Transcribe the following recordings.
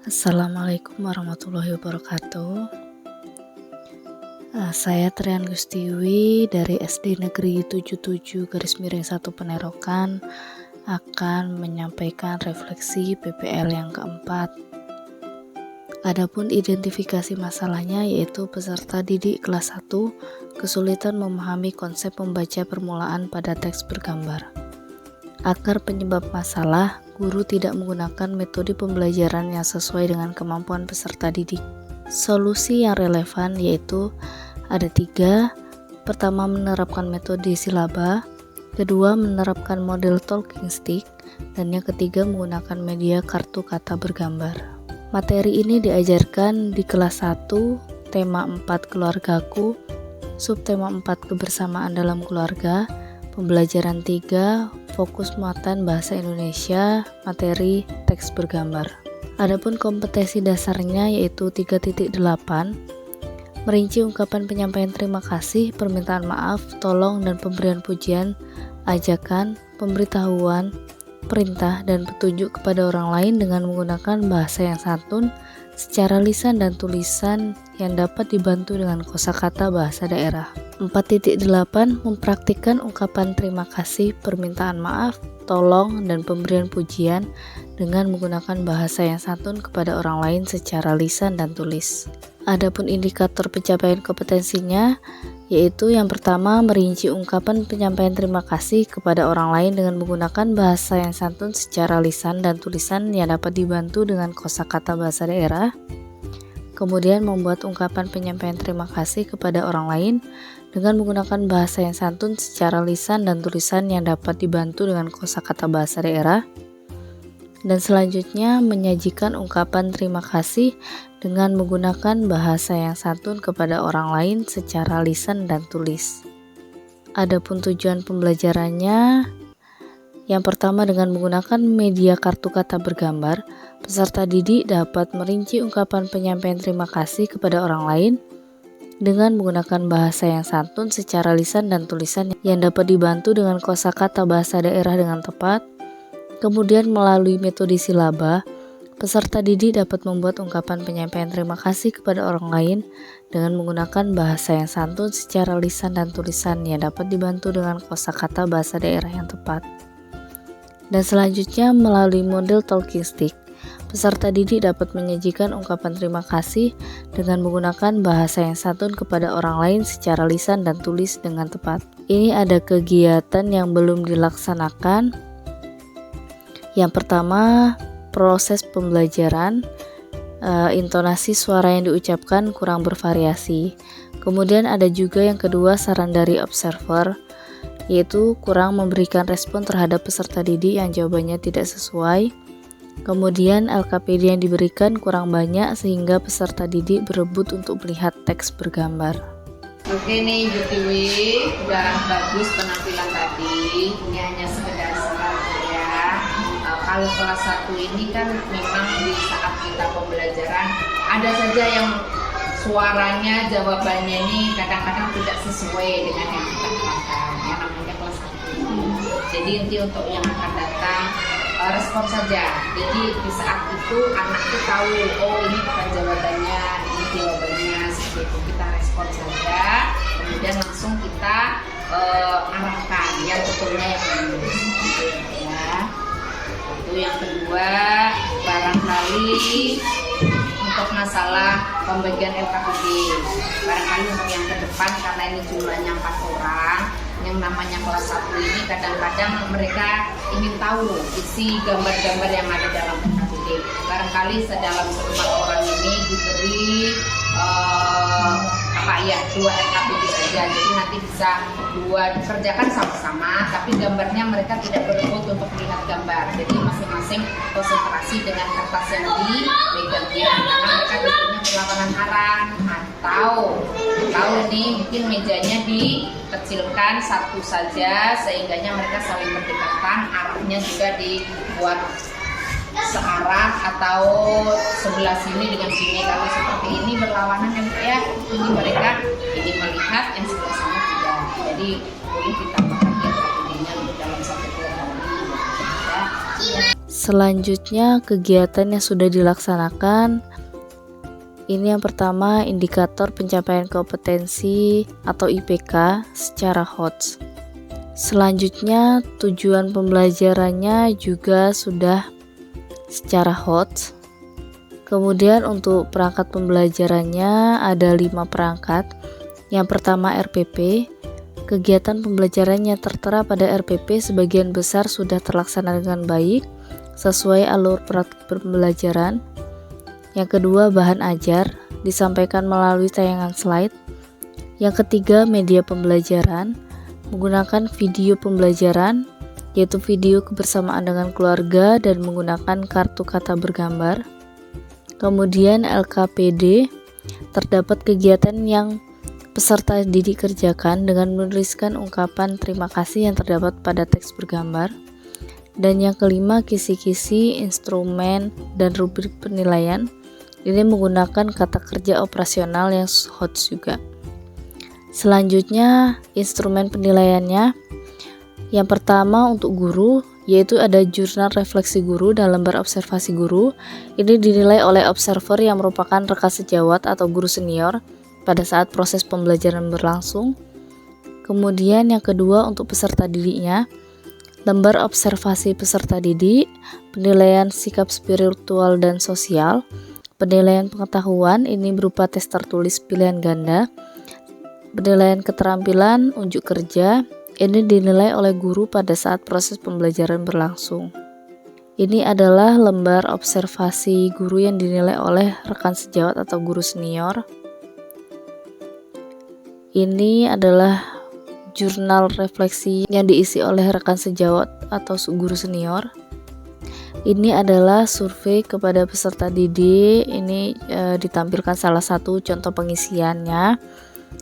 Assalamualaikum warahmatullahi wabarakatuh. Saya Trian Gustiwi dari SD Negeri 77/1 Penerokan akan menyampaikan refleksi PPL yang keempat. Adapun identifikasi masalahnya yaitu peserta didik kelas 1 kesulitan memahami konsep membaca permulaan pada teks bergambar. Akar penyebab masalah, guru tidak menggunakan metode pembelajaran yang sesuai dengan kemampuan peserta didik. Solusi yang relevan yaitu ada 3. Pertama, menerapkan metode silaba. Kedua, menerapkan model talking stick. Dan yang ketiga, menggunakan media kartu kata bergambar. Materi ini diajarkan di kelas 1, tema 4 keluargaku, subtema 4 kebersamaan dalam keluarga, pembelajaran 3, fokus muatan bahasa Indonesia, materi teks bergambar. Adapun kompetensi dasarnya yaitu 3.8, merinci ungkapan penyampaian terima kasih, permintaan maaf, tolong dan pemberian pujian, ajakan, pemberitahuan, perintah dan petunjuk kepada orang lain dengan menggunakan bahasa yang santun secara lisan dan tulisan yang dapat dibantu dengan kosakata bahasa daerah. 4.8 mempraktikkan ungkapan terima kasih, permintaan maaf, tolong, dan pemberian pujian dengan menggunakan bahasa yang santun kepada orang lain secara lisan dan tulis. Adapun indikator pencapaian kompetensinya yaitu yang pertama, merinci ungkapan penyampaian terima kasih kepada orang lain dengan menggunakan bahasa yang santun secara lisan dan tulisan yang dapat dibantu dengan kosakata bahasa daerah. Kemudian membuat ungkapan penyampaian terima kasih kepada orang lain dengan menggunakan bahasa yang santun secara lisan dan tulisan yang dapat dibantu dengan kosakata bahasa daerah. Dan selanjutnya menyajikan ungkapan terima kasih dengan menggunakan bahasa yang santun kepada orang lain secara lisan dan tulis. Adapun tujuan pembelajarannya, yang pertama dengan menggunakan media kartu kata bergambar, peserta didik dapat merinci ungkapan penyampaian terima kasih kepada orang lain dengan menggunakan bahasa yang santun secara lisan dan tulisan yang dapat dibantu dengan kosakata bahasa daerah dengan tepat. Kemudian melalui metode silaba, peserta didik dapat membuat ungkapan penyampaian terima kasih kepada orang lain dengan menggunakan bahasa yang santun secara lisan dan tulisan yang dapat dibantu dengan kosakata bahasa daerah yang tepat. Dan selanjutnya melalui model talking stick, peserta didik dapat menyajikan ungkapan terima kasih dengan menggunakan bahasa yang santun kepada orang lain secara lisan dan tulis dengan tepat. Ini ada kegiatan yang belum dilaksanakan. Yang pertama, proses pembelajaran, intonasi suara yang diucapkan kurang bervariasi. Kemudian ada juga yang kedua, saran dari observer, yaitu kurang memberikan respon terhadap peserta didik yang jawabannya tidak sesuai. Kemudian LKPD yang diberikan kurang banyak sehingga peserta didik berebut untuk melihat teks bergambar. Oke nih Jutiwi, udah bagus penampilan tadi. Ini hanya sekedar saran ya. Kalau kelas 1 ini kan memang di saat kita pembelajaran ada saja yang suaranya, jawabannya ini kadang-kadang tidak sesuai dengan yang kita harapkan. Yang namanya kelas 1. Jadi nanti untuk yang akan datang respon saja. Jadi di saat itu anak itu tahu, oh ini bukan jawabannya, ini jawabannya, seperti itu. Kita respon saja, kemudian langsung kita arahkan yang betulnya yang mana. Ya. Itu yang kedua, barangkali untuk masalah pembagian LKPD, barangkali untuk yang ke depan karena ini jumlahnya 4 orang, yang namanya kelas 1 ini kadang-kadang mereka ingin tahu isi gambar-gambar yang ada dalam LKPD. Barangkali sedalam 4 orang ini diberi 2 LKPD saja, jadi nanti bisa 2 dikerjakan sama-sama, tapi gambarnya mereka tidak berebut untuk melihat gambar. Jadi masing-masing konsentrasi dengan kertas yang dipegangnya, karena mereka duduknya berlawanan arah, atau nih mungkin mejanya dikecilkan satu saja sehingganya mereka saling berdekatan, arahnya juga dibuat searah atau sebelah sini dengan sini. Kalau seperti ini berlawanan kan ya, ini mereka ini melihat, yang sebelah sana tidak. Jadi boleh ditambahkan LKPD-nya dalam satu kelompok ini ya. Selanjutnya kegiatan yang sudah dilaksanakan. Ini yang pertama, indikator pencapaian kompetensi atau IPK secara HOTS. Selanjutnya tujuan pembelajarannya juga sudah secara HOTS. Kemudian untuk perangkat pembelajarannya ada 5 perangkat. Yang pertama RPP. Kegiatan pembelajarannya tertera pada RPP sebagian besar sudah terlaksana dengan baik sesuai alur pembelajaran. Yang kedua bahan ajar, disampaikan melalui tayangan slide. Yang ketiga media pembelajaran, menggunakan video pembelajaran, yaitu video kebersamaan dengan keluarga dan menggunakan kartu kata bergambar. Kemudian LKPD, terdapat kegiatan yang peserta didik kerjakan dengan menuliskan ungkapan terima kasih yang terdapat pada teks bergambar. Dan yang kelima kisi-kisi, instrumen, dan rubrik penilaian. Ini menggunakan kata kerja operasional yang HOTS juga. Selanjutnya instrumen penilaiannya. Yang pertama untuk guru, yaitu ada jurnal refleksi guru dan lembar observasi guru. Ini dinilai oleh observer yang merupakan rekan sejawat atau guru senior pada saat proses pembelajaran berlangsung. Kemudian yang kedua untuk peserta didiknya, lembar observasi peserta didik, penilaian sikap spiritual dan sosial, penilaian pengetahuan, ini berupa tes tertulis pilihan ganda, penilaian keterampilan, unjuk kerja, ini dinilai oleh guru pada saat proses pembelajaran berlangsung. Ini adalah lembar observasi guru yang dinilai oleh rekan sejawat atau guru senior. Ini adalah jurnal refleksi yang diisi oleh rekan sejawat atau guru senior. Ini adalah survei kepada peserta didik. Ini ditampilkan salah satu contoh pengisiannya.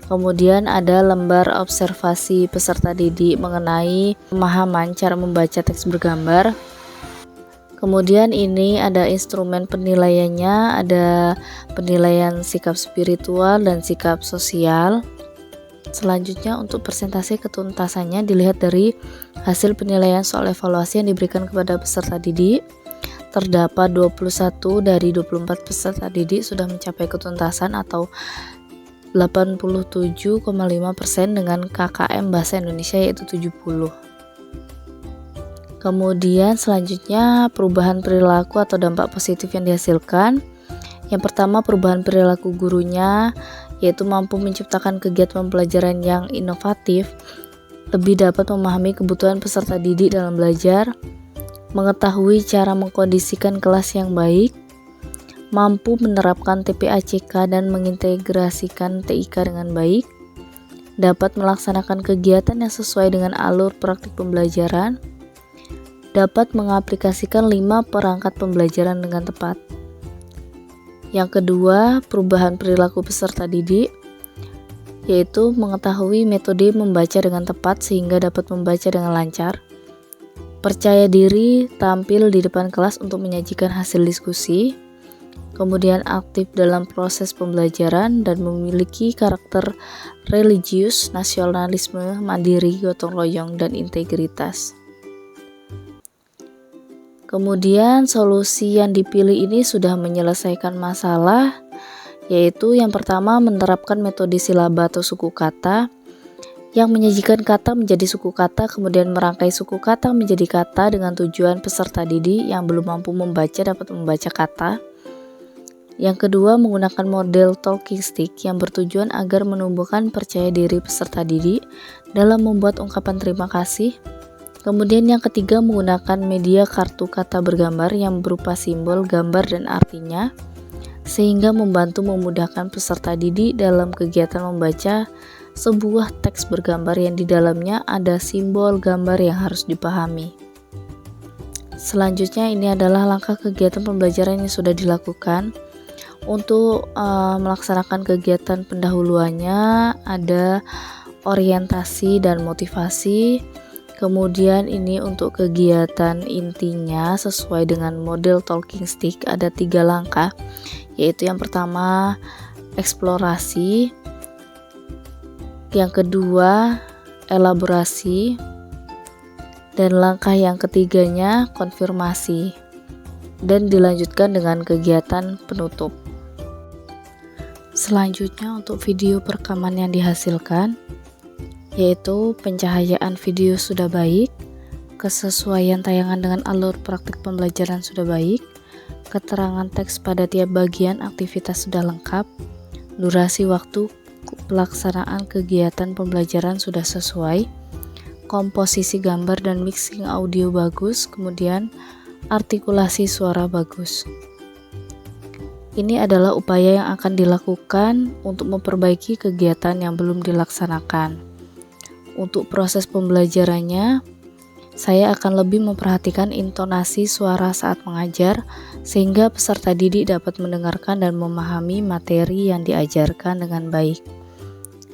Kemudian ada lembar observasi peserta didik mengenai pemahaman cara membaca teks bergambar. Kemudian ini ada instrumen penilaiannya, ada penilaian sikap spiritual dan sikap sosial. Selanjutnya untuk persentase ketuntasannya dilihat dari hasil penilaian soal evaluasi yang diberikan kepada peserta didik. Terdapat 21 dari 24 peserta didik sudah mencapai ketuntasan atau 87,5% dengan KKM Bahasa Indonesia yaitu 70. Kemudian selanjutnya perubahan perilaku atau dampak positif yang dihasilkan. Yang pertama perubahan perilaku gurunya, yaitu mampu menciptakan kegiatan pembelajaran yang inovatif, lebih dapat memahami kebutuhan peserta didik dalam belajar, mengetahui cara mengkondisikan kelas yang baik, mampu menerapkan TPACK dan mengintegrasikan TIK dengan baik, dapat melaksanakan kegiatan yang sesuai dengan alur praktik pembelajaran, dapat mengaplikasikan 5 perangkat pembelajaran dengan tepat. Yang kedua, perubahan perilaku peserta didik, yaitu mengetahui metode membaca dengan tepat sehingga dapat membaca dengan lancar, percaya diri tampil di depan kelas untuk menyajikan hasil diskusi, kemudian aktif dalam proses pembelajaran dan memiliki karakter religius, nasionalisme, mandiri, gotong royong, dan integritas. Kemudian solusi yang dipilih ini sudah menyelesaikan masalah, yaitu yang pertama menerapkan metode silaba atau suku kata yang menyajikan kata menjadi suku kata, kemudian merangkai suku kata menjadi kata dengan tujuan peserta didik yang belum mampu membaca dapat membaca kata. Yang kedua, menggunakan model talking stick yang bertujuan agar menumbuhkan percaya diri peserta didik dalam membuat ungkapan terima kasih. Kemudian yang ketiga, menggunakan media kartu kata bergambar yang berupa simbol, gambar, dan artinya, sehingga membantu memudahkan peserta didik dalam kegiatan membaca sebuah teks bergambar yang di dalamnya ada simbol gambar yang harus dipahami. Selanjutnya ini adalah langkah kegiatan pembelajaran yang sudah dilakukan. Untuk melaksanakan kegiatan pendahuluannya ada orientasi dan motivasi. Kemudian ini untuk kegiatan intinya sesuai dengan model talking stick ada 3 langkah, yaitu yang pertama eksplorasi, yang kedua elaborasi, dan langkah yang ketiganya konfirmasi. dan dilanjutkan dengan kegiatan penutup. Selanjutnya untuk video perekaman yang dihasilkan, yaitu pencahayaan video sudah baik, kesesuaian tayangan dengan alur praktik pembelajaran sudah baik, keterangan teks pada tiap bagian aktivitas sudah lengkap, durasi waktu pelaksanaan kegiatan pembelajaran sudah sesuai, komposisi gambar dan mixing audio bagus, kemudian artikulasi suara bagus. Ini adalah upaya yang akan dilakukan untuk memperbaiki kegiatan yang belum dilaksanakan. Untuk proses pembelajarannya, saya akan lebih memperhatikan intonasi suara saat mengajar, sehingga peserta didik dapat mendengarkan dan memahami materi yang diajarkan dengan baik.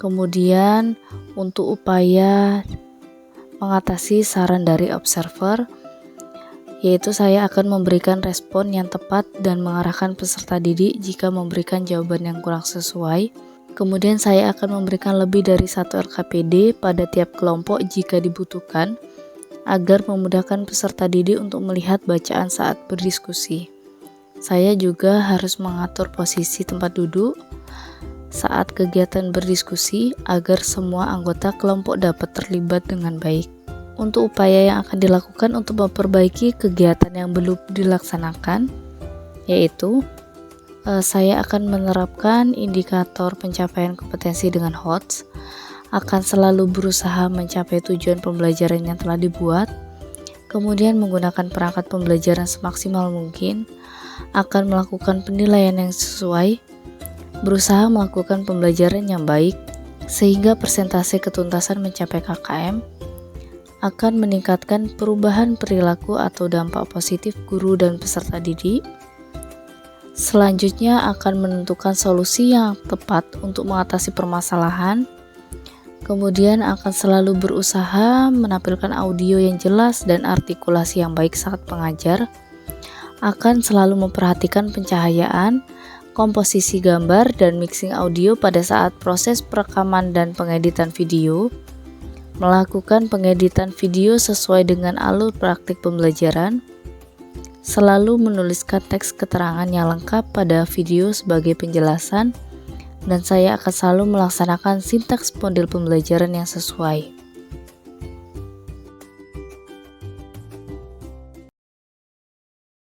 Kemudian, untuk upaya mengatasi saran dari observer, yaitu saya akan memberikan respon yang tepat dan mengarahkan peserta didik jika memberikan jawaban yang kurang sesuai. Kemudian saya akan memberikan lebih dari 1 LKPD pada tiap kelompok jika dibutuhkan, agar memudahkan peserta didik untuk melihat bacaan saat berdiskusi. Saya juga harus mengatur posisi tempat duduk saat kegiatan berdiskusi agar semua anggota kelompok dapat terlibat dengan baik. Untuk upaya yang akan dilakukan untuk memperbaiki kegiatan yang belum dilaksanakan, yaitu saya akan menerapkan indikator pencapaian kompetensi dengan HOTS, akan selalu berusaha mencapai tujuan pembelajaran yang telah dibuat, kemudian menggunakan perangkat pembelajaran semaksimal mungkin, akan melakukan penilaian yang sesuai, berusaha melakukan pembelajaran yang baik, sehingga persentase ketuntasan mencapai KKM, akan meningkatkan perubahan perilaku atau dampak positif guru dan peserta didik. Selanjutnya akan menentukan solusi yang tepat untuk mengatasi permasalahan. Kemudian akan selalu berusaha menampilkan audio yang jelas dan artikulasi yang baik saat pengajar. Akan selalu memperhatikan pencahayaan, komposisi gambar, dan mixing audio pada saat proses perekaman dan pengeditan video. Melakukan pengeditan video sesuai dengan alur praktik pembelajaran, selalu menuliskan teks keterangan yang lengkap pada video sebagai penjelasan, dan saya akan selalu melaksanakan sintaks model pembelajaran yang sesuai.